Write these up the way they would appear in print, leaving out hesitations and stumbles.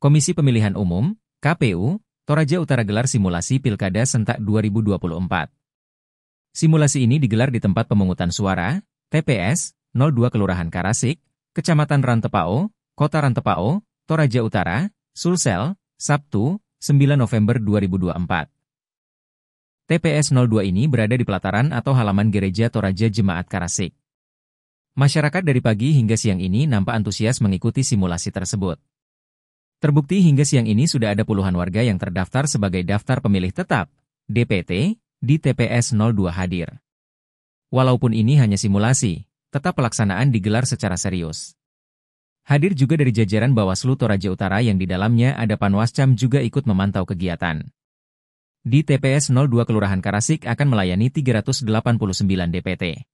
Komisi Pemilihan Umum, KPU, Toraja Utara gelar simulasi Pilkada Serentak 2024. Simulasi ini digelar di tempat pemungutan suara, TPS, 02 Kelurahan Karasik, Kecamatan Rantepao, Kota Rantepao, Toraja Utara, Sulsel, Sabtu, 9 November 2024. TPS 02 ini berada di pelataran atau halaman Gereja Toraja Jemaat Karasik. Masyarakat dari pagi hingga siang ini nampak antusias mengikuti simulasi tersebut. Terbukti hingga siang ini sudah ada puluhan warga yang terdaftar sebagai daftar pemilih tetap, DPT, di TPS 02 hadir. Walaupun ini hanya simulasi, tetap pelaksanaan digelar secara serius. Hadir juga dari jajaran Bawaslu Toraja Utara yang di dalamnya ada Panwascam juga ikut memantau kegiatan. Di TPS 02 Kelurahan Karasik akan melayani 389 DPT.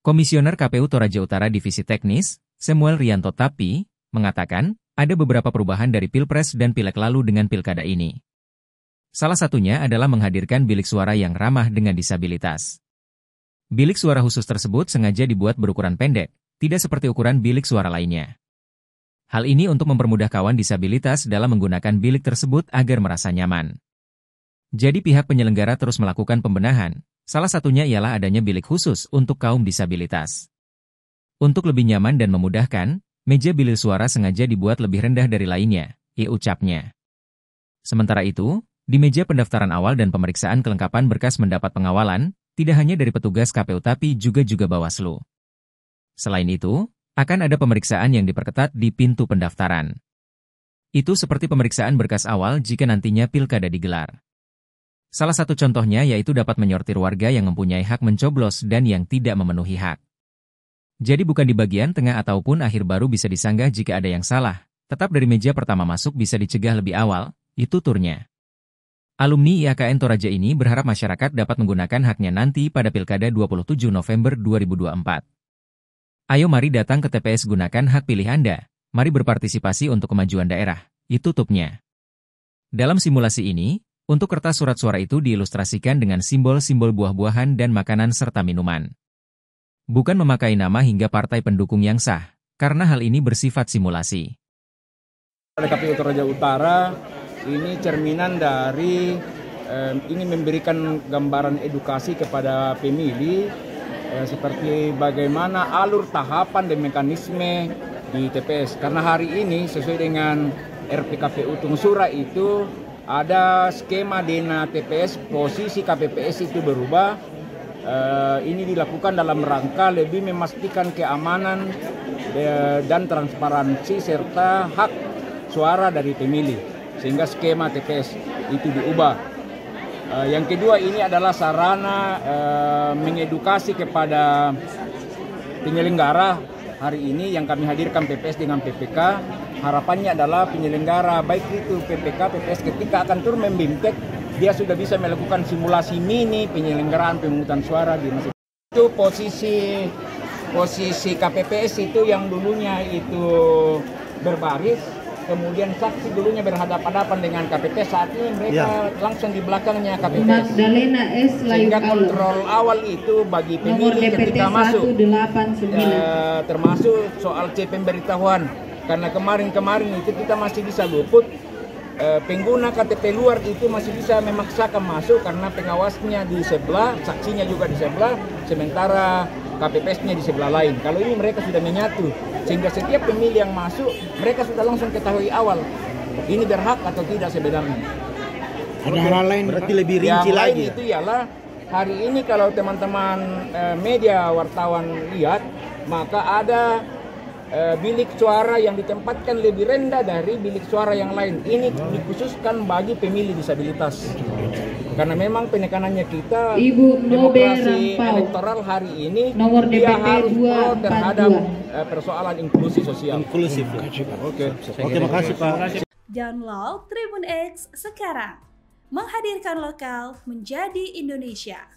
Komisioner KPU Toraja Utara Divisi Teknis, Samuel Rianto Tapi, mengatakan, ada beberapa perubahan dari Pilpres dan Pileg lalu dengan Pilkada ini. Salah satunya adalah menghadirkan bilik suara yang ramah dengan disabilitas. Bilik suara khusus tersebut sengaja dibuat berukuran pendek, tidak seperti ukuran bilik suara lainnya. Hal ini untuk mempermudah kawan disabilitas dalam menggunakan bilik tersebut agar merasa nyaman. Jadi pihak penyelenggara terus melakukan pembenahan, salah satunya ialah adanya bilik khusus untuk kaum disabilitas. Untuk lebih nyaman dan memudahkan, meja bilik suara sengaja dibuat lebih rendah dari lainnya, ucapnya. Sementara itu, di meja pendaftaran awal dan pemeriksaan kelengkapan berkas mendapat pengawalan, tidak hanya dari petugas KPU tapi juga Bawaslu. Selain itu, akan ada pemeriksaan yang diperketat di pintu pendaftaran. Itu seperti pemeriksaan berkas awal jika nantinya pilkada digelar. Salah satu contohnya yaitu dapat menyortir warga yang mempunyai hak mencoblos dan yang tidak memenuhi hak. Jadi bukan di bagian tengah ataupun akhir baru bisa disanggah jika ada yang salah, tetap dari meja pertama masuk bisa dicegah lebih awal, itu turnya. Alumni IAKN Toraja ini berharap masyarakat dapat menggunakan haknya nanti pada Pilkada 27 November 2024. Ayo mari datang ke TPS gunakan hak pilih Anda, mari berpartisipasi untuk kemajuan daerah, itu tutupnya. Dalam simulasi ini, untuk kertas surat suara itu diilustrasikan dengan simbol-simbol buah-buahan dan makanan serta minuman. Bukan memakai nama hingga partai pendukung yang sah, karena hal ini bersifat simulasi. KPU Toraja Utara ini cerminan dari ingin memberikan gambaran edukasi kepada pemilih seperti bagaimana alur tahapan dan mekanisme di TPS. Karena hari ini sesuai dengan RPKPU Tungsura itu ada skema dena TPS, posisi KPPS itu berubah. Ini dilakukan dalam rangka lebih memastikan keamanan dan transparansi serta hak suara dari pemilih, sehingga skema TPS itu diubah. Yang kedua ini adalah sarana mengedukasi kepada penyelenggara hari ini yang kami hadirkan PPS dengan PPK. Harapannya adalah penyelenggara baik itu PPK, PPS ketika akan turun membimtek, dia sudah bisa melakukan simulasi mini penyelenggaraan pemungutan suara di masing-masing. Itu posisi KPPS itu yang dulunya itu berbaris, kemudian saksi dulunya berhadapan-hadapan dengan KPPS, saat ini mereka langsung di belakangnya KPPS. Sehingga kontrol awal itu bagi pemilih ketika masuk, termasuk soal C pemberitahuan. Karena kemarin itu kita masih bisa luput. Pengguna KTP luar itu masih bisa memaksakan masuk karena pengawasnya di sebelah, saksinya juga di sebelah, sementara KPPS-nya di sebelah lain. Kalau ini mereka sudah menyatu, sehingga setiap pemilih yang masuk, mereka sudah langsung ketahui awal, ini berhak atau tidak sebenarnya. Ada hal lain berarti lebih rinci yang lagi. Lain itu ialah, hari ini kalau teman-teman media wartawan lihat, maka ada bilik suara yang ditempatkan lebih rendah dari bilik suara yang lain. Ini dikhususkan bagi pemilih disabilitas. Karena memang penekanannya kita demokrasi elektoral hari ini dia harus pro terhadap persoalan inklusi sosial. Inklusif. Oke, makasih Pak. Download Tribun X sekarang. Menghadirkan lokal menjadi Indonesia.